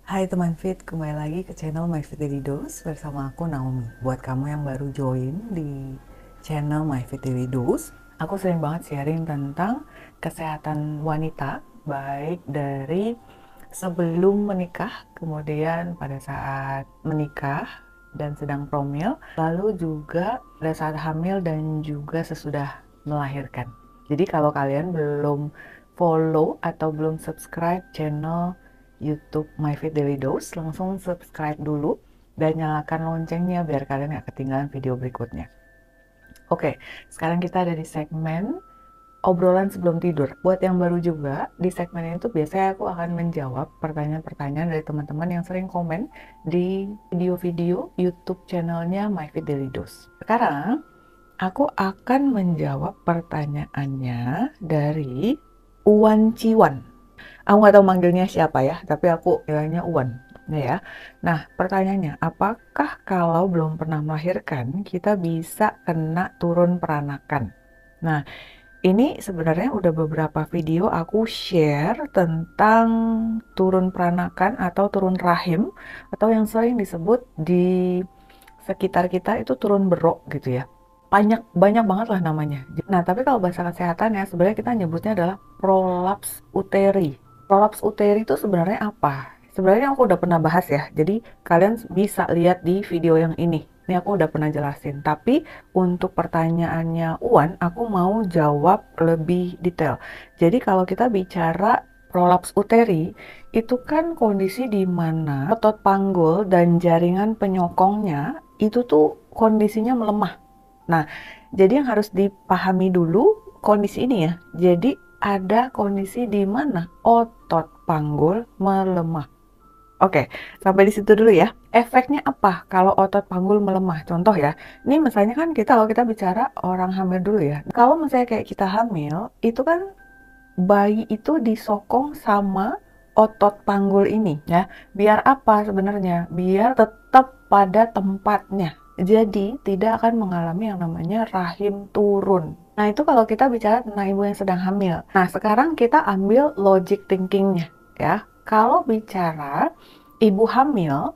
Hai teman Fit, kembali lagi ke channel My Fit Daily Dose bersama aku Naomi. Buat kamu yang baru join di channel My Fit Daily Dose, aku sering banget sharing tentang kesehatan wanita, baik dari sebelum menikah, kemudian pada saat menikah dan sedang promil, lalu juga pada saat hamil dan juga sesudah melahirkan. Jadi kalau kalian belum follow atau belum subscribe channel YouTube My Fit Daily Dose, langsung subscribe dulu dan nyalakan loncengnya biar kalian gak ketinggalan video berikutnya. Oke, sekarang kita ada di segmen obrolan sebelum tidur. Buat yang baru juga, di segmen ini tuh biasanya aku akan menjawab pertanyaan-pertanyaan dari teman-teman yang sering komen di video-video YouTube channelnya My Fit Daily Dose. Sekarang, aku akan menjawab pertanyaannya dari Uwan Ciwan. Aku nggak tahu manggilnya siapa ya, tapi aku bilangnya Uwan. Ya. Nah, pertanyaannya, apakah kalau belum pernah melahirkan, kita bisa kena turun peranakan? Nah, ini sebenarnya udah beberapa video aku share tentang turun peranakan atau turun rahim, atau yang sering disebut di sekitar kita itu turun berok gitu ya. Banyak banyak banget lah namanya. Nah, tapi kalau bahasa kesehatan ya sebenarnya kita nyebutnya adalah prolaps uteri. Prolaps uteri itu sebenarnya apa? Sebenarnya aku udah pernah bahas ya. Jadi kalian bisa lihat di video yang ini. Ini aku udah pernah jelasin. Tapi untuk pertanyaannya Uwan, aku mau jawab lebih detail. Jadi kalau kita bicara prolaps uteri, itu kan kondisi di mana otot panggul dan jaringan penyokongnya itu tuh kondisinya melemah. Nah, jadi yang harus dipahami dulu kondisi ini ya. Jadi ada kondisi di mana otot panggul melemah. Oke, sampai di situ dulu ya. Efeknya apa kalau otot panggul melemah? Contoh ya, ini misalnya kan kalau kita bicara orang hamil dulu ya. Kalau misalnya kayak kita hamil, itu kan bayi itu disokong sama otot panggul ini ya. Biar apa sebenarnya? Biar tetap pada tempatnya. Jadi tidak akan mengalami yang namanya rahim turun. Nah itu kalau kita bicara tentang ibu yang sedang hamil. Nah sekarang kita ambil logic thinkingnya ya. Kalau bicara ibu hamil,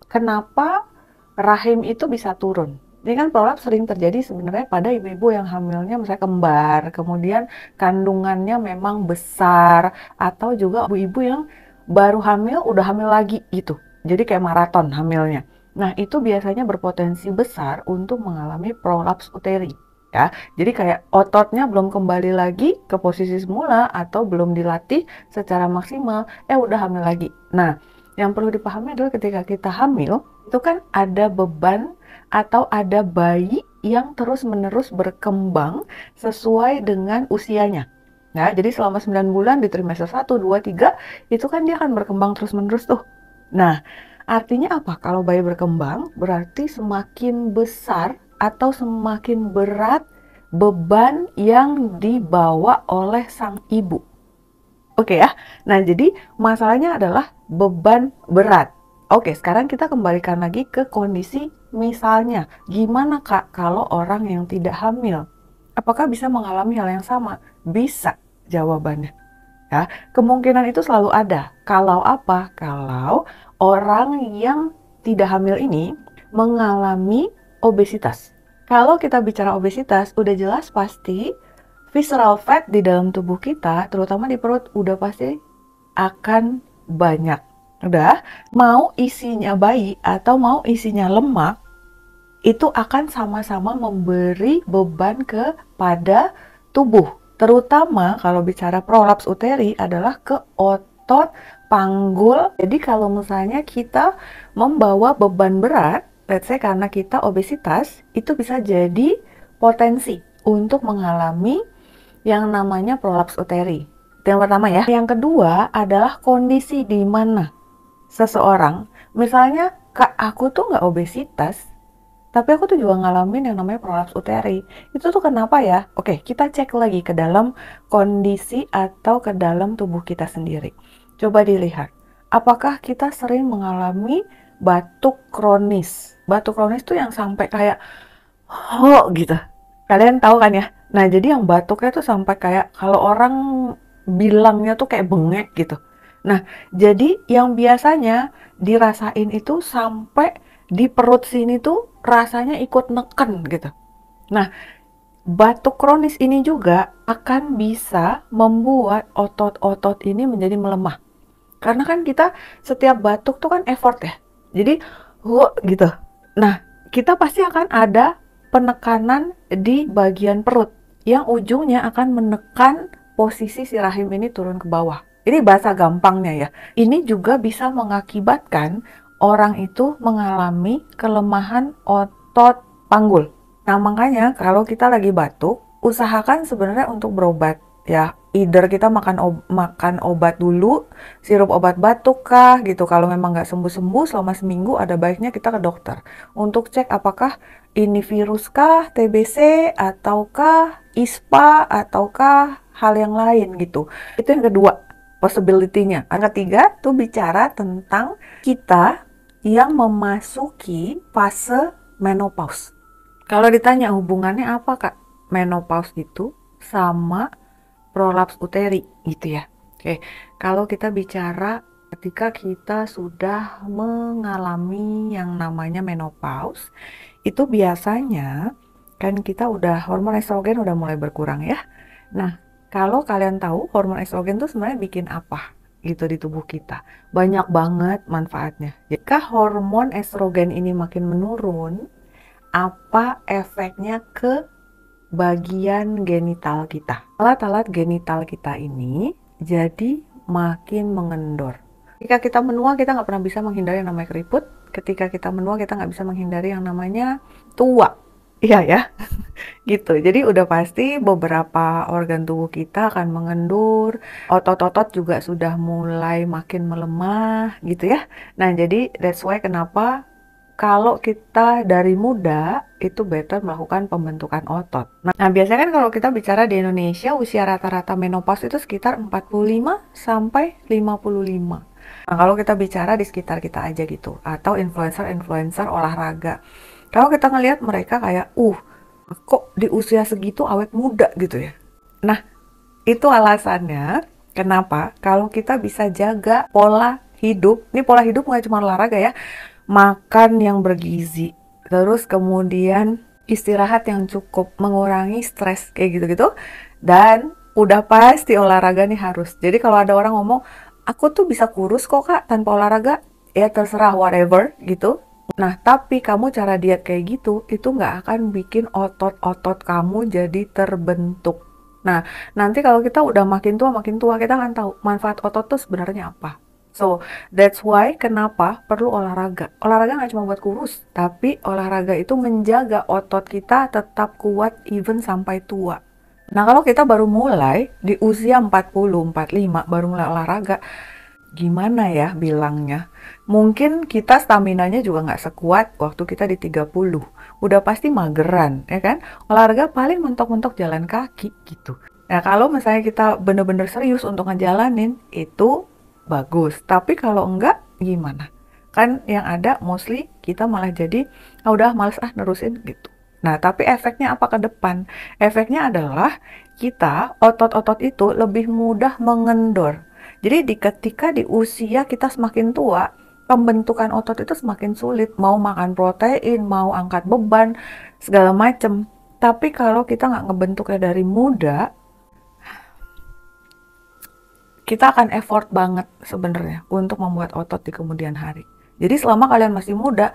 kenapa rahim itu bisa turun? Ini kan prolaps sering terjadi sebenarnya pada ibu-ibu yang hamilnya misalnya kembar, kemudian kandungannya memang besar, atau juga ibu-ibu yang baru hamil, udah hamil lagi gitu. Jadi kayak maraton hamilnya. Nah, itu biasanya berpotensi besar untuk mengalami prolaps uteri. Ya, jadi kayak ototnya belum kembali lagi ke posisi semula atau belum dilatih secara maksimal, udah hamil lagi. Nah, yang perlu dipahami adalah ketika kita hamil, itu kan ada beban atau ada bayi yang terus-menerus berkembang sesuai dengan usianya. Nah, jadi selama 9 bulan di trimester 1, 2, 3, itu kan dia akan berkembang terus-menerus tuh. Nah, artinya apa? Kalau bayi berkembang, berarti semakin besar atau semakin berat beban yang dibawa oleh sang ibu. Oke ya. Nah, jadi masalahnya adalah beban berat. Oke, sekarang kita kembalikan lagi ke kondisi misalnya. Gimana Kak kalau orang yang tidak hamil? Apakah bisa mengalami hal yang sama? Bisa jawabannya. Ya, kemungkinan itu selalu ada. Kalau apa? Kalau orang yang tidak hamil ini mengalami obesitas. Kalau kita bicara obesitas, udah jelas pasti visceral fat di dalam tubuh kita, terutama di perut, udah pasti akan banyak. Udah, mau isinya bayi atau mau isinya lemak, itu akan sama-sama memberi beban kepada tubuh. Terutama kalau bicara prolaps uteri adalah ke otot panggul. Jadi kalau misalnya kita membawa beban berat, let's say karena kita obesitas, itu bisa jadi potensi untuk mengalami yang namanya prolaps uteri. Itu yang pertama ya. Yang kedua adalah kondisi di mana seseorang, misalnya Kak aku tuh nggak obesitas, tapi aku tuh juga ngalamin yang namanya prolaps uteri. Itu tuh kenapa ya? Oke, kita cek lagi ke dalam kondisi atau ke dalam tubuh kita sendiri. Coba dilihat, apakah kita sering mengalami batuk kronis? Batuk kronis tuh yang sampai kayak gitu. Kalian tahu kan ya? Nah, jadi yang batuknya tuh sampai kayak kalau orang bilangnya tuh kayak bengek gitu. Nah, jadi yang biasanya dirasain itu sampai di perut sini tuh rasanya ikut neken gitu. Nah, batuk kronis ini juga akan bisa membuat otot-otot ini menjadi melemah. Karena kan kita setiap batuk tuh kan effort ya. Jadi, gitu. Nah, kita pasti akan ada penekanan di bagian perut yang ujungnya akan menekan posisi si rahim ini turun ke bawah. Ini bahasa gampangnya ya. Ini juga bisa mengakibatkan orang itu mengalami kelemahan otot panggul. Nah, makanya kalau kita lagi batuk, usahakan sebenarnya untuk berobat ya. Either kita makan obat dulu, sirup obat batuk kah gitu. Kalau memang nggak sembuh-sembuh selama seminggu, ada baiknya kita ke dokter untuk cek apakah ini virus kah, TBC, ataukah ISPA, ataukah hal yang lain gitu. Itu yang kedua, possibility-nya. Yang ketiga tuh bicara tentang kita yang memasuki fase menopause. Kalau ditanya hubungannya apa Kak? Menopause itu sama prolaps uteri gitu ya. Oke, kalau kita bicara ketika kita sudah mengalami yang namanya menopause, itu biasanya kan kita udah hormon estrogen udah mulai berkurang ya. Nah, kalau kalian tahu hormon estrogen itu sebenarnya bikin apa gitu di tubuh kita. Banyak banget manfaatnya. Jika hormon estrogen ini makin menurun, apa efeknya ke bagian genital kita? Alat-alat genital kita ini jadi makin mengendor. Ketika kita menua, kita nggak pernah bisa menghindari yang namanya keriput. Ketika kita menua, kita nggak bisa menghindari yang namanya tua. Iya ya, gitu. Jadi udah pasti beberapa organ tubuh kita akan mengendur, otot-otot juga sudah mulai makin melemah, gitu ya. Nah, jadi that's why kenapa kalau kita dari muda itu better melakukan pembentukan otot. Nah, biasanya kan kalau kita bicara di Indonesia usia rata-rata menopause itu sekitar 45 sampai 55. Nah, kalau kita bicara di sekitar kita aja gitu atau influencer-influencer olahraga. Kalau kita ngelihat mereka kayak kok di usia segitu awet muda gitu ya. Nah, itu alasannya kenapa kalau kita bisa jaga pola hidup. Ini pola hidup nggak cuma olahraga ya, makan yang bergizi, terus kemudian istirahat yang cukup, mengurangi stres kayak gitu-gitu, dan udah pasti olahraga nih harus. Jadi kalau ada orang ngomong, aku tuh bisa kurus kok Kak tanpa olahraga, ya terserah whatever gitu. Nah, tapi kamu cara diet kayak gitu, itu nggak akan bikin otot-otot kamu jadi terbentuk. Nah, nanti kalau kita udah makin tua, kita akan tahu manfaat otot tuh sebenarnya apa. So, that's why kenapa perlu olahraga. Olahraga nggak cuma buat kurus, tapi olahraga itu menjaga otot kita tetap kuat even sampai tua. Nah, kalau kita baru mulai di usia 40, 45, baru mulai olahraga, gimana ya bilangnya? Mungkin kita staminanya juga nggak sekuat waktu kita di 30. Udah pasti mageran, ya kan? Olahraga paling mentok-mentok jalan kaki gitu. Nah, kalau misalnya kita bener-bener serius untuk ngejalanin, itu bagus. Tapi kalau enggak, gimana? Kan yang ada mostly kita malah jadi, udah males nerusin gitu. Nah, tapi efeknya apa ke depan? Efeknya adalah kita, otot-otot itu lebih mudah mengendor. Jadi ketika di usia kita semakin tua, pembentukan otot itu semakin sulit. Mau makan protein, mau angkat beban, segala macem. Tapi kalau kita nggak ngebentuknya dari muda, kita akan effort banget sebenarnya untuk membuat otot di kemudian hari. Jadi selama kalian masih muda,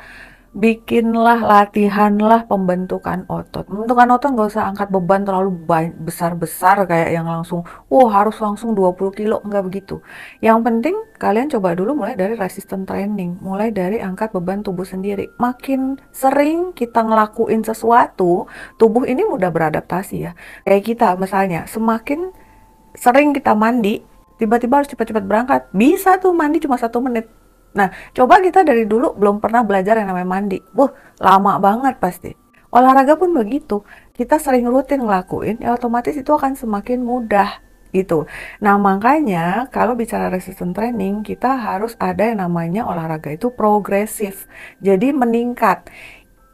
bikinlah, latihanlah pembentukan otot. Pembentukan otot nggak usah angkat beban terlalu besar-besar kayak yang langsung, harus langsung 20 kilo, nggak begitu. Yang penting kalian coba dulu mulai dari resistance training, mulai dari angkat beban tubuh sendiri. Makin sering kita ngelakuin sesuatu, tubuh ini mudah beradaptasi ya. Kayak kita misalnya, semakin sering kita mandi, tiba-tiba harus cepat-cepat berangkat. Bisa tuh mandi cuma 1 menit. Nah, coba kita dari dulu belum pernah belajar yang namanya mandi. Lama banget pasti. Olahraga pun begitu. Kita sering rutin ngelakuin, ya otomatis itu akan semakin mudah gitu. Nah, makanya kalau bicara resistance training, kita harus ada yang namanya olahraga itu progresif. Jadi meningkat.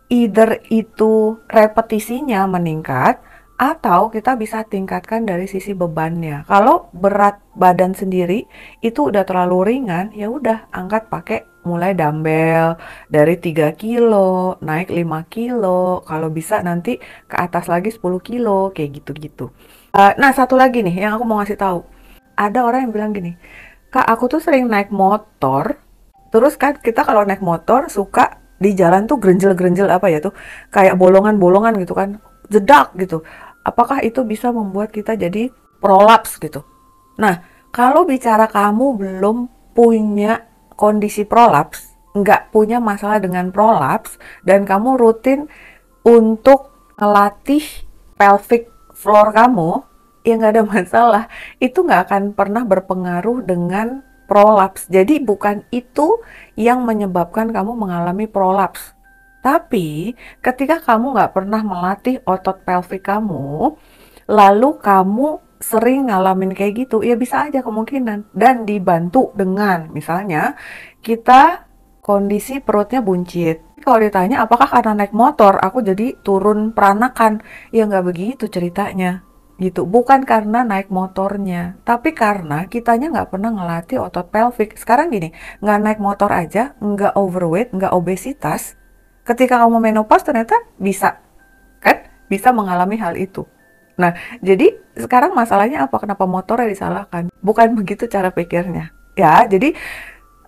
Either itu repetisinya meningkat, Atau kita bisa tingkatkan dari sisi bebannya. Kalau berat badan sendiri itu udah terlalu ringan, ya udah angkat pakai mulai dumbbell dari 3 kilo, naik 5 kilo, kalau bisa nanti ke atas lagi 10 kilo, kayak gitu-gitu. Nah, satu lagi nih yang aku mau ngasih tahu. Ada orang yang bilang gini, Kak, aku tuh sering naik motor, terus kan kita kalau naik motor suka di jalan tuh grenjel-grenjel apa ya tuh, kayak bolongan-bolongan gitu kan, jedak gitu. Apakah itu bisa membuat kita jadi prolaps gitu? Nah, kalau bicara kamu belum punya kondisi prolaps, nggak punya masalah dengan prolaps, dan kamu rutin untuk ngelatih pelvic floor kamu, ya nggak ada masalah. Itu nggak akan pernah berpengaruh dengan prolaps. Jadi bukan itu yang menyebabkan kamu mengalami prolaps. Tapi ketika kamu nggak pernah melatih otot pelvic kamu, lalu kamu sering ngalamin kayak gitu, ya bisa aja kemungkinan. Dan dibantu dengan misalnya kita kondisi perutnya buncit. Kalau ditanya apakah karena naik motor aku jadi turun peranakan, ya nggak begitu ceritanya gitu. Bukan karena naik motornya, tapi karena kitanya nggak pernah ngelatih otot pelvic. Sekarang gini, nggak naik motor aja, nggak overweight, nggak obesitas, ketika kamu menopause ternyata bisa, kan? Bisa mengalami hal itu. Nah, jadi sekarang masalahnya apa? Kenapa motornya disalahkan? Bukan begitu cara pikirnya. Ya, jadi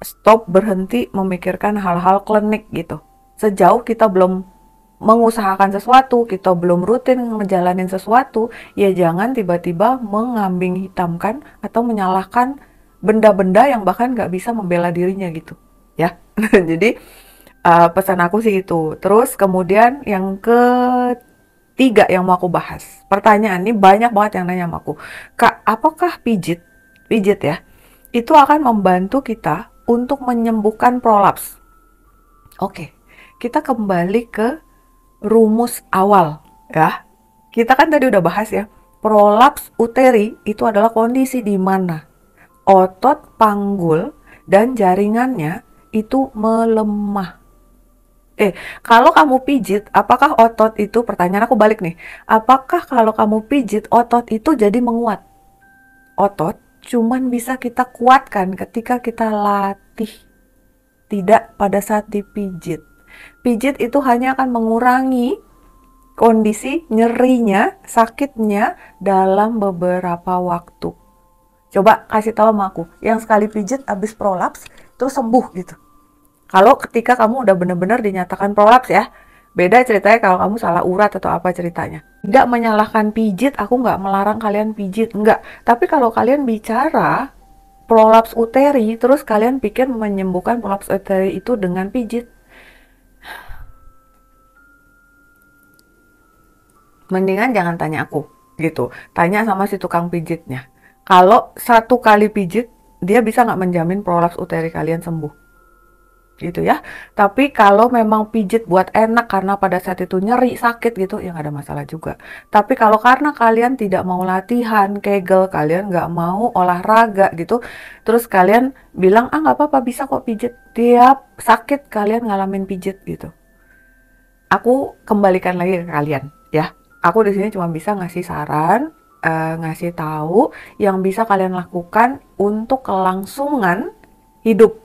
stop, berhenti memikirkan hal-hal klinik gitu. Sejauh kita belum mengusahakan sesuatu, kita belum rutin ngejalanin sesuatu, ya jangan tiba-tiba mengambing hitamkan atau menyalahkan benda-benda yang bahkan nggak bisa membela dirinya gitu. Ya, jadi pesan aku sih itu. Terus kemudian yang ketiga yang mau aku bahas. Pertanyaan ini banyak banget yang nanya sama aku. Kak, apakah pijit ya, itu akan membantu kita untuk menyembuhkan prolaps? Oke, kita kembali ke rumus awal ya. Kita kan tadi udah bahas ya, prolaps uteri itu adalah kondisi di mana otot panggul dan jaringannya itu melemah. Kalau kamu pijit, apakah otot itu, pertanyaan aku balik nih, apakah kalau kamu pijit, otot itu jadi menguat? Otot cuman bisa kita kuatkan ketika kita latih, tidak pada saat dipijit. Pijit itu hanya akan mengurangi kondisi nyerinya, sakitnya dalam beberapa waktu. Coba kasih tahu sama aku, yang sekali pijit abis prolaps, terus sembuh gitu. Kalau ketika kamu udah benar-benar dinyatakan prolaps ya, beda ceritanya kalau kamu salah urat atau apa ceritanya. Tidak menyalahkan pijit, aku nggak melarang kalian pijit, enggak. Tapi kalau kalian bicara prolaps uteri, terus kalian pikir menyembuhkan prolaps uteri itu dengan pijit, mendingan jangan tanya aku gitu. Tanya sama si tukang pijitnya. Kalau satu kali pijit, dia bisa nggak menjamin prolaps uteri kalian sembuh gitu ya. Tapi kalau memang pijit buat enak karena pada saat itu nyeri, sakit gitu, ya nggak ada masalah juga. Tapi kalau karena kalian tidak mau latihan kegel, kalian nggak mau olahraga gitu, terus kalian bilang, ah nggak apa-apa, bisa kok pijit, tiap sakit kalian ngalamin pijit gitu, aku kembalikan lagi ke kalian ya. Aku di sini cuma bisa ngasih saran, ngasih tahu yang bisa kalian lakukan untuk kelangsungan hidup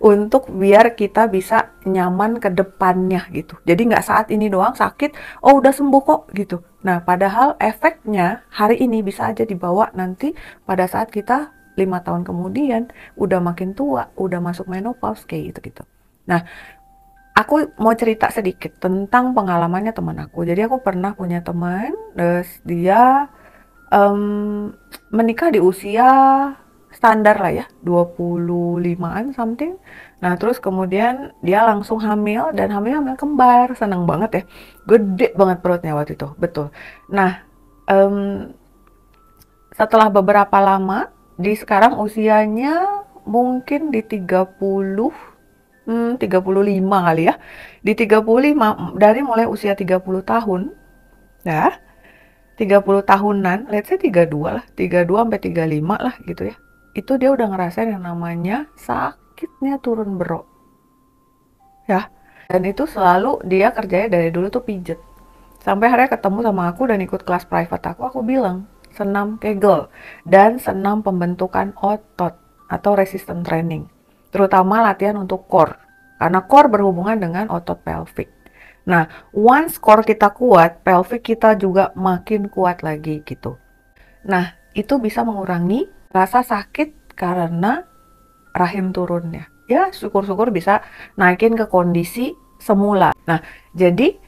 untuk biar kita bisa nyaman ke depannya gitu. Jadi nggak saat ini doang sakit, oh udah sembuh kok gitu. Nah, padahal efeknya hari ini bisa aja dibawa nanti pada saat kita 5 tahun kemudian udah makin tua, udah masuk menopause kayak gitu-gitu. Nah, aku mau cerita sedikit tentang pengalamannya teman aku. Jadi aku pernah punya teman, dia menikah di usia standar lah ya, 25-an something. Nah, terus kemudian dia langsung hamil dan hamil kembar. Seneng banget ya. Gede banget perutnya waktu itu, betul. Nah, setelah beberapa lama, di sekarang usianya mungkin di 35 kali ya. Di 35, dari mulai usia 30 tahun, ya, 30 tahunan, let's say 32 lah, 32 sampai 35 lah gitu ya. Itu dia udah ngerasain yang namanya sakitnya turun bro. Ya, dan itu selalu dia kerjanya dari dulu tuh pijet. Sampai akhirnya ketemu sama aku dan ikut kelas private aku bilang, senam Kegel dan senam pembentukan otot atau resistance training. Terutama latihan untuk core. Karena core berhubungan dengan otot pelvic. Nah, once core kita kuat, pelvic kita juga makin kuat lagi gitu. Nah, itu bisa mengurangi rasa sakit karena rahim turunnya. Ya, syukur-syukur bisa naikin ke kondisi semula. Nah, jadi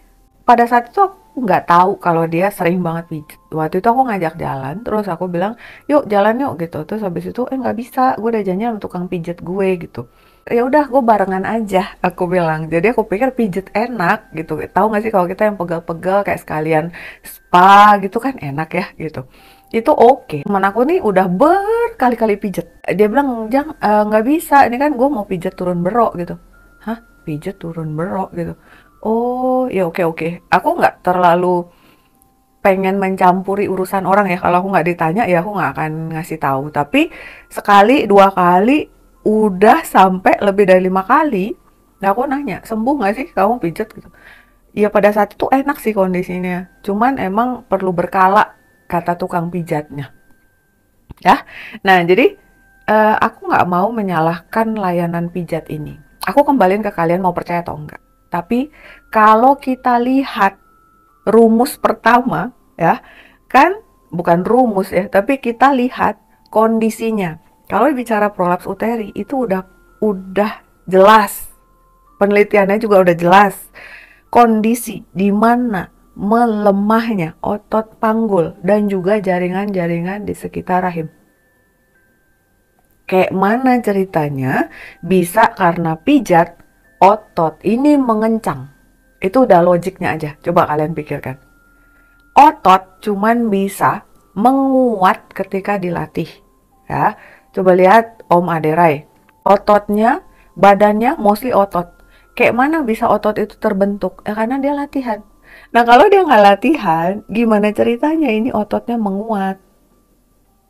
pada saat itu aku nggak tahu kalau dia sering banget pijat. Waktu itu aku ngajak jalan, terus aku bilang, yuk jalan yuk gitu. Terus habis itu, nggak bisa, gue udah janjian sama tukang pijat gue gitu. Ya udah, gue barengan aja, aku bilang. Jadi aku pikir pijat enak gitu. Tahu nggak sih kalau kita yang pegal-pegal kayak sekalian spa gitu kan enak ya gitu. Itu oke. Temen aku nih udah berkali-kali pijat. Dia bilang, nggak bisa, ini kan gue mau pijat turun berok gitu. Hah? Pijat turun berok gitu. Oh, ya oke. Aku nggak terlalu pengen mencampuri urusan orang ya. Kalau aku nggak ditanya ya aku nggak akan ngasih tahu. Tapi sekali, 2 kali, udah sampai lebih dari 5 kali. Nah aku nanya, sembuh nggak sih kamu pijat gitu? Ya pada saat itu enak sih kondisinya. Cuman emang perlu berkala kata tukang pijatnya. Ya, nah jadi aku nggak mau menyalahkan layanan pijat ini. Aku kembaliin ke kalian mau percaya atau enggak. Tapi kalau kita lihat rumus pertama, ya kan bukan rumus ya, tapi kita lihat kondisinya. Kalau bicara prolaps uteri itu udah jelas, penelitiannya juga udah jelas. Kondisi di mana melemahnya otot panggul dan juga jaringan-jaringan di sekitar rahim. Kayak mana ceritanya bisa karena pijat otot ini mengencang. Itu udah logiknya aja. Coba kalian pikirkan. Otot cuman bisa menguat ketika dilatih. Ya, coba lihat Om Aderai. Ototnya, badannya mostly otot. Kayak mana bisa otot itu terbentuk? Ya karena dia latihan. Nah kalau dia nggak latihan, gimana ceritanya ini ototnya menguat?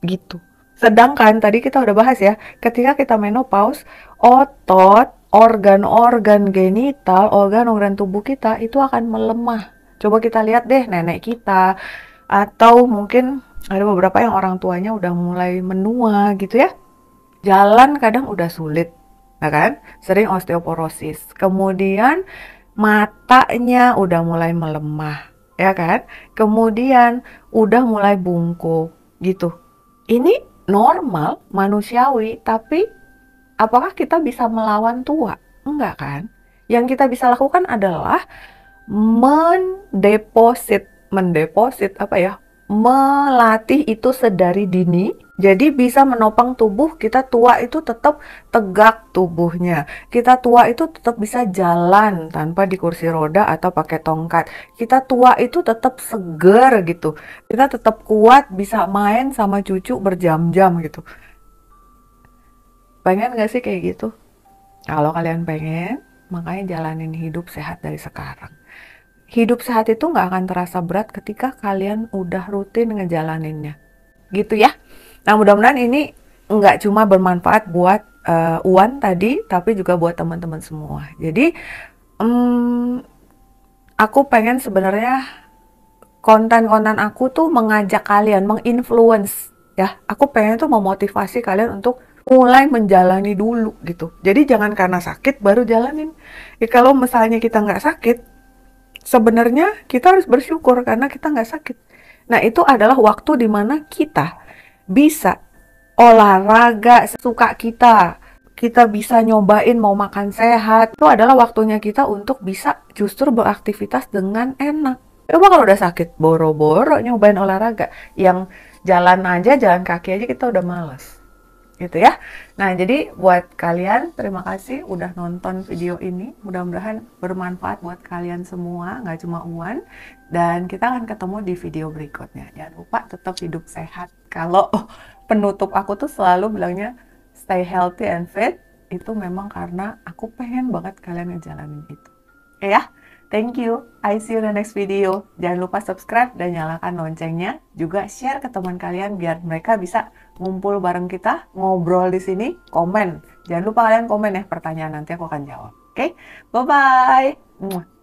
Gitu. Sedangkan tadi kita udah bahas ya, ketika kita menopause, otot, organ-organ genital, organ-organ tubuh kita itu akan melemah. Coba kita lihat deh nenek kita, atau mungkin ada beberapa yang orang tuanya udah mulai menua gitu ya. Jalan kadang udah sulit, ya kan? Sering osteoporosis. Kemudian matanya udah mulai melemah, ya kan? Kemudian udah mulai bungkuk gitu. Ini normal, manusiawi, tapi apakah kita bisa melawan tua? Enggak kan? Yang kita bisa lakukan adalah mendeposit apa ya? Melatih itu sedari dini. Jadi bisa menopang tubuh kita tua itu tetap tegak tubuhnya. Kita tua itu tetap bisa jalan tanpa di kursi roda atau pakai tongkat. Kita tua itu tetap seger gitu. Kita tetap kuat bisa main sama cucu berjam-jam gitu. Pengen gak sih kayak gitu? Kalau kalian pengen, makanya jalanin hidup sehat dari sekarang. Hidup sehat itu nggak akan terasa berat ketika kalian udah rutin ngejalaninnya. Gitu ya. Nah mudah-mudahan ini nggak cuma bermanfaat buat Uwan tadi, tapi juga buat teman-teman semua. Jadi aku pengen sebenarnya konten-konten aku tuh mengajak kalian, menginfluence ya. Aku pengen tuh memotivasi kalian untuk mulai menjalani dulu gitu. Jadi jangan karena sakit baru jalanin. Ya kalau misalnya kita nggak sakit, sebenarnya kita harus bersyukur karena kita nggak sakit. Nah itu adalah waktu dimana kita bisa olahraga sesuka kita. Kita bisa nyobain mau makan sehat. Itu adalah waktunya kita untuk bisa justru beraktivitas dengan enak. Coba kalau udah sakit, boro-boro nyobain olahraga. Yang jalan aja, jalan kaki aja kita udah males. Gitu ya. Nah, jadi buat kalian, terima kasih udah nonton video ini. Mudah-mudahan bermanfaat buat kalian semua, nggak cuma Uwan. Dan kita akan ketemu di video berikutnya. Jangan lupa tetap hidup sehat. Kalau penutup aku tuh selalu bilangnya, stay healthy and fit. Itu memang karena aku pengen banget kalian ngejalanin itu. Oke ya? Thank you. I see you in the next video. Jangan lupa subscribe dan nyalakan loncengnya. Juga share ke teman kalian biar mereka bisa ngumpul bareng kita, ngobrol di sini, komen. Jangan lupa kalian komen ya pertanyaan, nanti aku akan jawab. Oke? Bye-bye.